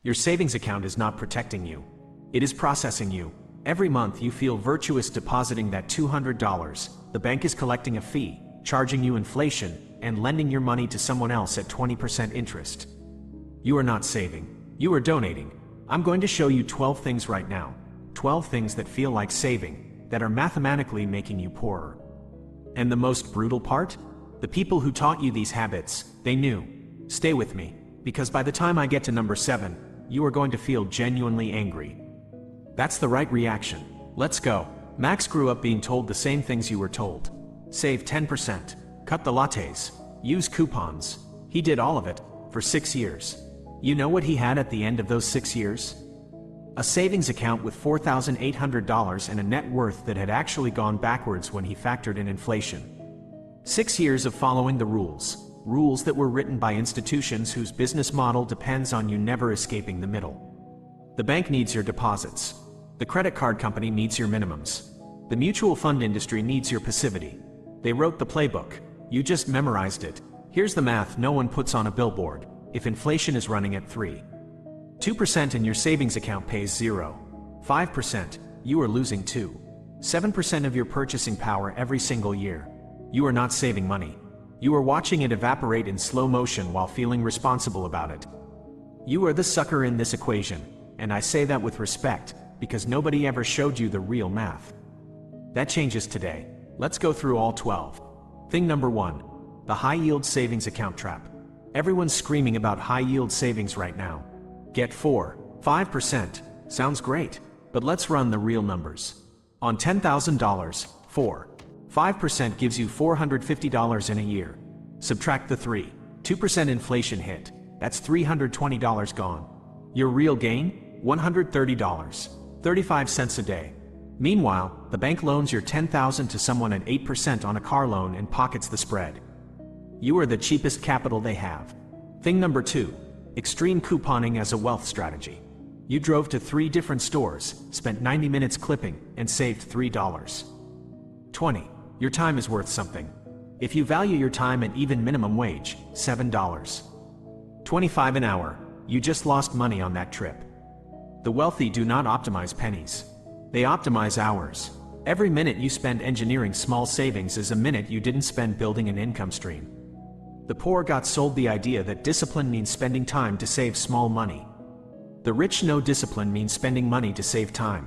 Your savings account is not protecting you. It is processing you. Every month you feel virtuous depositing that $200. The bank is collecting a fee, charging you inflation, and lending your money to someone else at 20% interest. You are not saving. You are donating. I'm going to show you 12 things right now. 12 things that feel like saving, that are mathematically making you poorer. And the most brutal part? The people who taught you these habits, they knew. Stay with me, because by the time I get to number 7, you are going to feel genuinely angry. That's the right reaction. Let's go. Max grew up being told the same things you were told. Save 10%. Cut the lattes. Use coupons. He did all of it, for 6 years. You know what he had at the end of those 6 years? A savings account with $4,800 and a net worth that had actually gone backwards when he factored in inflation. 6 years of following the rules. Rules that were written by institutions whose business model depends on you never escaping the middle. The bank needs your deposits. The credit card company needs your minimums. The mutual fund industry needs your passivity. They wrote the playbook. You just memorized it. Here's the math no one puts on a billboard. If inflation is running at 2% and your savings account pays 5%, you are losing 7% of your purchasing power every single year. You are not saving money. You are watching it evaporate in slow motion while feeling responsible about it. You are the sucker in this equation, and I say that with respect, because nobody ever showed you the real math. That changes today. Let's go through all 12. Thing number 1. The high-yield savings account trap. Everyone's screaming about high-yield savings right now. Get 5%. Sounds great, but let's run the real numbers. On $10,000, 5% gives you $450 in a year. Subtract the 2% inflation hit. That's $320 gone. Your real gain? $130. 35 cents a day. Meanwhile, the bank loans your $10,000 to someone at 8% on a car loan and pockets the spread. You are the cheapest capital they have. Thing number 2. Extreme couponing as a wealth strategy. You drove to 3 different stores, spent 90 minutes clipping, and saved $3.20. Your time is worth something. If you value your time at even minimum wage, $7.25 an hour, you just lost money on that trip. The wealthy do not optimize pennies. They optimize hours. Every minute you spend engineering small savings is a minute you didn't spend building an income stream. The poor got sold the idea that discipline means spending time to save small money. The rich know discipline means spending money to save time.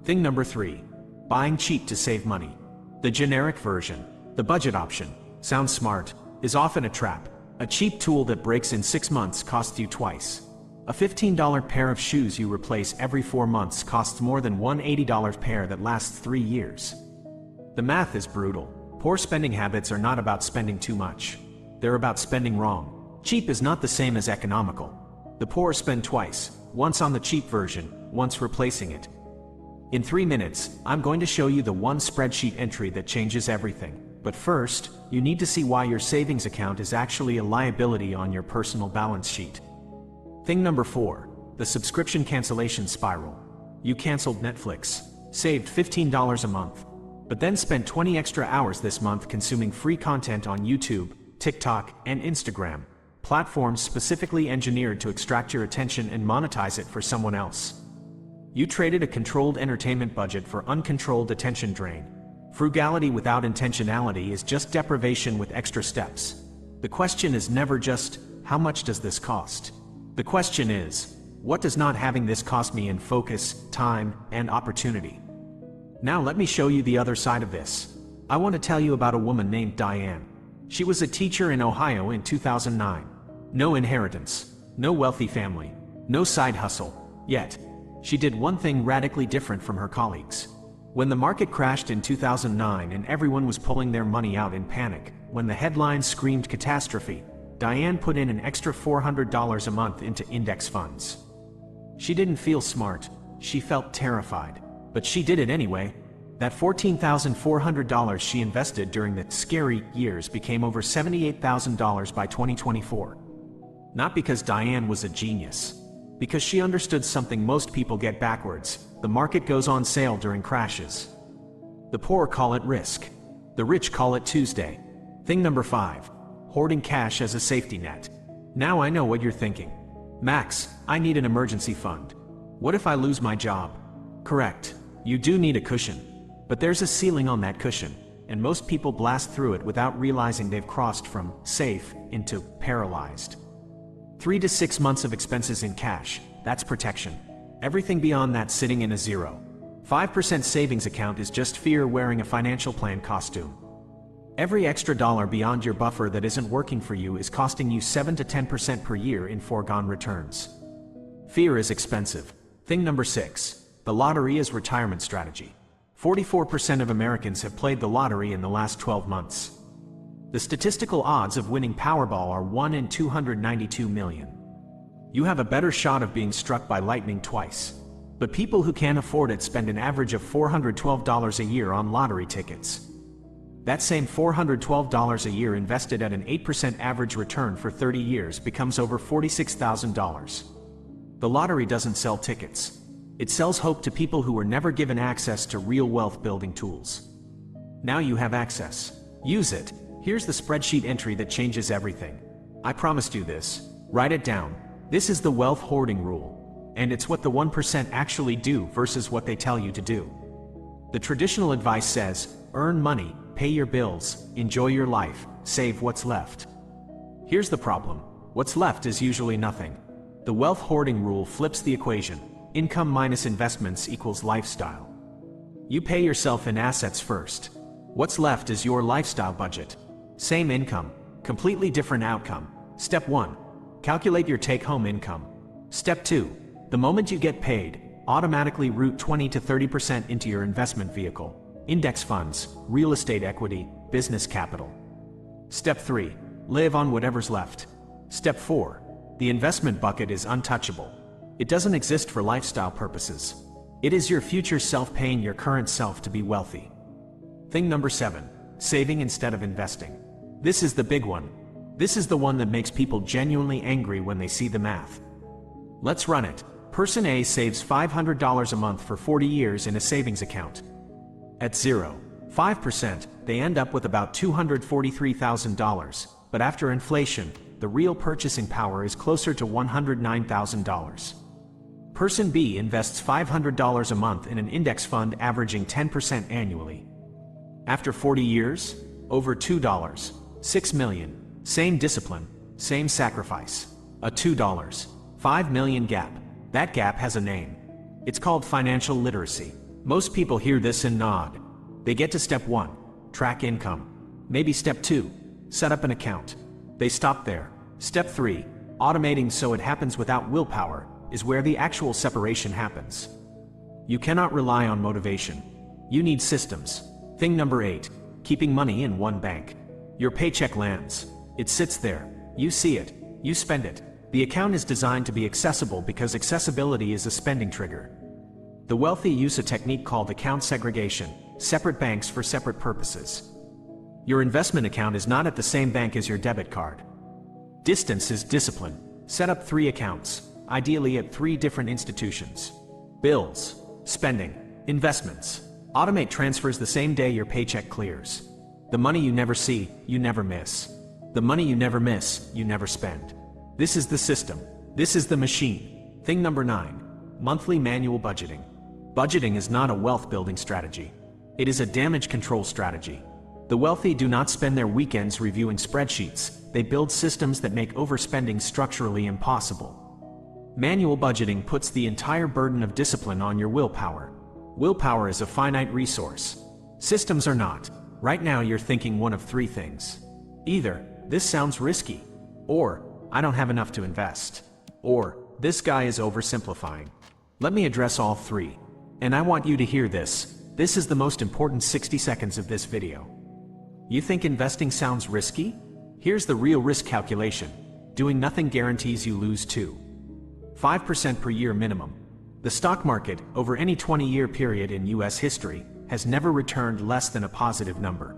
Thing number 3. Buying cheap to save money. The generic version, the budget option, sounds smart, is often a trap. A cheap tool that breaks in 6 months costs you twice. A $15 pair of shoes you replace every 4 months costs more than one $80 pair that lasts 3 years. The math is brutal. Poor spending habits are not about spending too much. They're about spending wrong. Cheap is not the same as economical. The poor spend twice, once on the cheap version, once replacing it. In 3 minutes, I'm going to show you the one spreadsheet entry that changes everything. But first, you need to see why your savings account is actually a liability on your personal balance sheet. Thing number 4. The subscription cancellation spiral. You canceled Netflix, saved $15 a month, but then spent 20 extra hours this month consuming free content on YouTube, TikTok, and Instagram, platforms specifically engineered to extract your attention and monetize it for someone else. You traded a controlled entertainment budget for uncontrolled attention drain. Frugality without intentionality is just deprivation with extra steps. The question is never just, how much does this cost? The question is, what does not having this cost me in focus, time, and opportunity? Now let me show you the other side of this. I want to tell you about a woman named Diane. She was a teacher in Ohio in 2009. No inheritance, no wealthy family, no side hustle. Yet, she did one thing radically different from her colleagues. When the market crashed in 2009 and everyone was pulling their money out in panic, when the headlines screamed catastrophe, Diane put in an extra $400 a month into index funds. She didn't feel smart, she felt terrified. But she did it anyway. That $14,400 she invested during the scary years became over $78,000 by 2024. Not because Diane was a genius. Because she understood something most people get backwards: the market goes on sale during crashes. The poor call it risk. The rich call it Tuesday. Thing number 5. Hoarding cash as a safety net. Now I know what you're thinking. Max, I need an emergency fund. What if I lose my job? Correct. You do need a cushion. But there's a ceiling on that cushion, and most people blast through it without realizing they've crossed from safe into paralyzed. 3 to 6 months of expenses in cash, that's protection. Everything beyond that sitting in a zero. 5% savings account is just fear wearing a financial plan costume. Every extra dollar beyond your buffer that isn't working for you is costing you 7 to 10% per year in foregone returns. Fear is expensive. Thing number 6. The lottery is retirement strategy. 44% of Americans have played the lottery in the last 12 months. The statistical odds of winning Powerball are 1 in 292 million. You have a better shot of being struck by lightning twice. But people who can't afford it spend an average of $412 a year on lottery tickets. That same $412 a year invested at an 8% average return for 30 years becomes over $46,000. The lottery doesn't sell tickets. It sells hope to people who were never given access to real wealth building tools. Now you have access. Use it. Here's the spreadsheet entry that changes everything. I promised you this. Write it down. This is the Wealth Hoarding Rule. And it's what the 1% actually do versus what they tell you to do. The traditional advice says, earn money, pay your bills, enjoy your life, save what's left. Here's the problem. What's left is usually nothing. The Wealth Hoarding Rule flips the equation. Income minus investments equals lifestyle. You pay yourself in assets first. What's left is your lifestyle budget. Same income, completely different outcome. Step 1. Calculate your take-home income. Step 2. The moment you get paid, automatically route 20 to 30% into your investment vehicle. Index funds, real estate equity, business capital. Step 3. Live on whatever's left. Step 4. The investment bucket is untouchable. It doesn't exist for lifestyle purposes. It is your future self paying your current self to be wealthy. Thing number 7. Saving instead of investing. This is the big one. This is the one that makes people genuinely angry when they see the math. Let's run it. Person A saves $500 a month for 40 years in a savings account. At 0.5%, they end up with about $243,000, but after inflation, the real purchasing power is closer to $109,000. Person B invests $500 a month in an index fund averaging 10% annually. After 40 years, over $2, $6 million, same discipline, same sacrifice. A $2, $5 million gap. That gap has a name. It's called financial literacy. Most people hear this and nod. They get to step 1, track income. Maybe step 2, set up an account. They stop there. Step 3, automating so it happens without willpower, is where the actual separation happens. You cannot rely on motivation. You need systems. Thing number 8, keeping money in one bank. Your paycheck lands. It sits there. You see it. You spend it. The account is designed to be accessible because accessibility is a spending trigger. The wealthy use a technique called account segregation, separate banks for separate purposes. Your investment account is not at the same bank as your debit card. Distance is discipline. Set up 3 accounts, ideally at 3 different institutions. Bills, spending, investments. Automate transfers the same day your paycheck clears. The money you never see, you never miss. The money you never miss, you never spend. This is the system. This is the machine. Thing number 9, monthly manual budgeting. Budgeting is not a wealth building strategy. It is a damage control strategy. The wealthy do not spend their weekends reviewing spreadsheets. They build systems that make overspending structurally impossible. Manual budgeting puts the entire burden of discipline on your willpower. Willpower is a finite resource. Systems are not. Right now you're thinking one of 3 things. Either, this sounds risky, or, I don't have enough to invest, or, this guy is oversimplifying. Let me address all 3. And I want you to hear this. This is the most important 60 seconds of this video. You think investing sounds risky? Here's the real risk calculation. Doing nothing guarantees you lose 2.5% per year minimum. The stock market, over any 20-year period in US history, has never returned less than a positive number.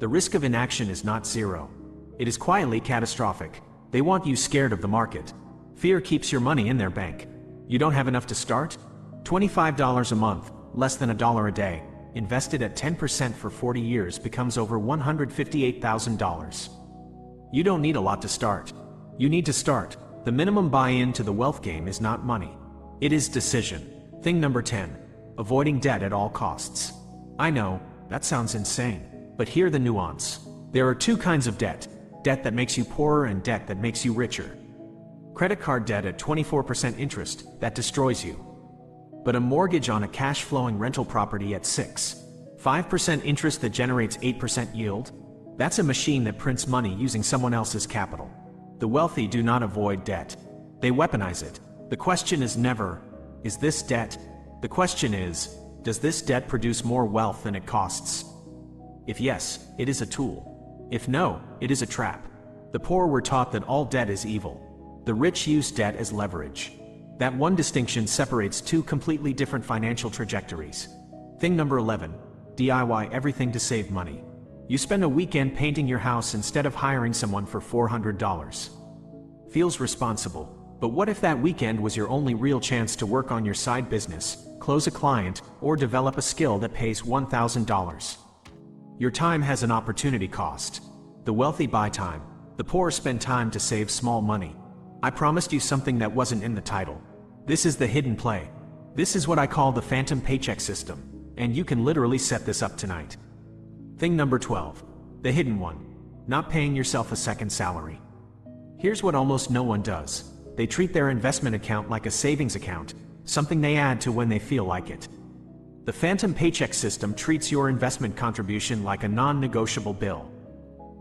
The risk of inaction is not 0. It is quietly catastrophic. They want you scared of the market. Fear keeps your money in their bank. You don't have enough to start? $25 a month, less than $1 a day, invested at 10% for 40 years becomes over $158,000. You don't need a lot to start. You need to start. The minimum buy-in to the wealth game is not money. It is decision. Thing number 10. Avoiding debt at all costs. I know, that sounds insane. But hear the nuance. There are two kinds of debt. Debt that makes you poorer and debt that makes you richer. Credit card debt at 24% interest, that destroys you. But a mortgage on a cash-flowing rental property at 5% interest that generates 8% yield? That's a machine that prints money using someone else's capital. The wealthy do not avoid debt. They weaponize it. The question is never, is this debt? The question is, does this debt produce more wealth than it costs? If yes, it is a tool. If no, it is a trap. The poor were taught that all debt is evil. The rich use debt as leverage. That one distinction separates two completely different financial trajectories. Thing number 11. DIY everything to save money. You spend a weekend painting your house instead of hiring someone for $400. Feels responsible. But what if that weekend was your only real chance to work on your side business, close a client, or develop a skill that pays $1,000? Your time has an opportunity cost. The wealthy buy time. The poor spend time to save small money. I promised you something that wasn't in the title. This is the hidden play. This is what I call the Phantom Paycheck System. And you can literally set this up tonight. Thing number 12. The hidden one. Not paying yourself a second salary. Here's what almost no one does. They treat their investment account like a savings account, something they add to when they feel like it. The Phantom Paycheck System treats your investment contribution like a non-negotiable bill.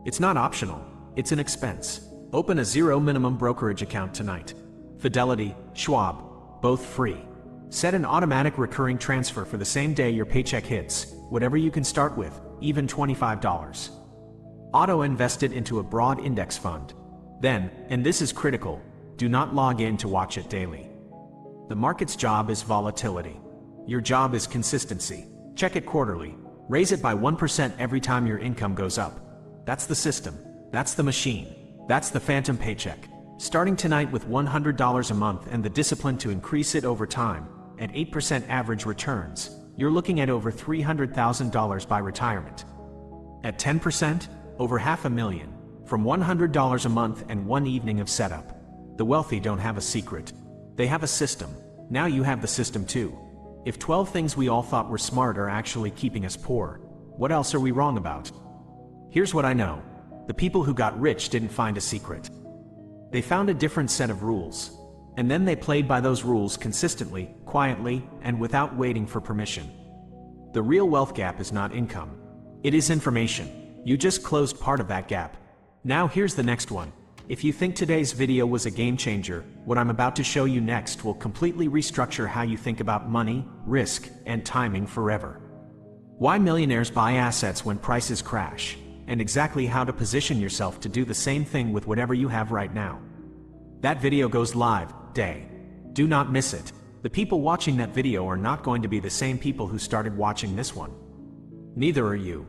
It's not optional, it's an expense. Open a zero minimum brokerage account tonight. Fidelity, Schwab, both free. Set an automatic recurring transfer for the same day your paycheck hits, whatever you can start with, even $25. Auto-invest it into a broad index fund. Then, and this is critical, do not log in to watch it daily. The market's job is volatility. Your job is consistency. Check it quarterly. Raise it by 1% every time your income goes up. That's the system. That's the machine. That's the Phantom Paycheck. Starting tonight with $100 a month and the discipline to increase it over time, at 8% average returns, you're looking at over $300,000 by retirement. At 10%, over $500,000, from $100 a month and one evening of setup. The wealthy don't have a secret. They have a system. Now you have the system too. If 12 things we all thought were smart are actually keeping us poor, what else are we wrong about? Here's what I know. The people who got rich didn't find a secret. They found a different set of rules. And then they played by those rules consistently, quietly, and without waiting for permission. The real wealth gap is not income. It is information. You just closed part of that gap. Now here's the next one. If you think today's video was a game changer, what I'm about to show you next will completely restructure how you think about money, risk, and timing forever. Why millionaires buy assets when prices crash, and exactly how to position yourself to do the same thing with whatever you have right now. That video goes live today. Do not miss it. The people watching that video are not going to be the same people who started watching this one. Neither are you.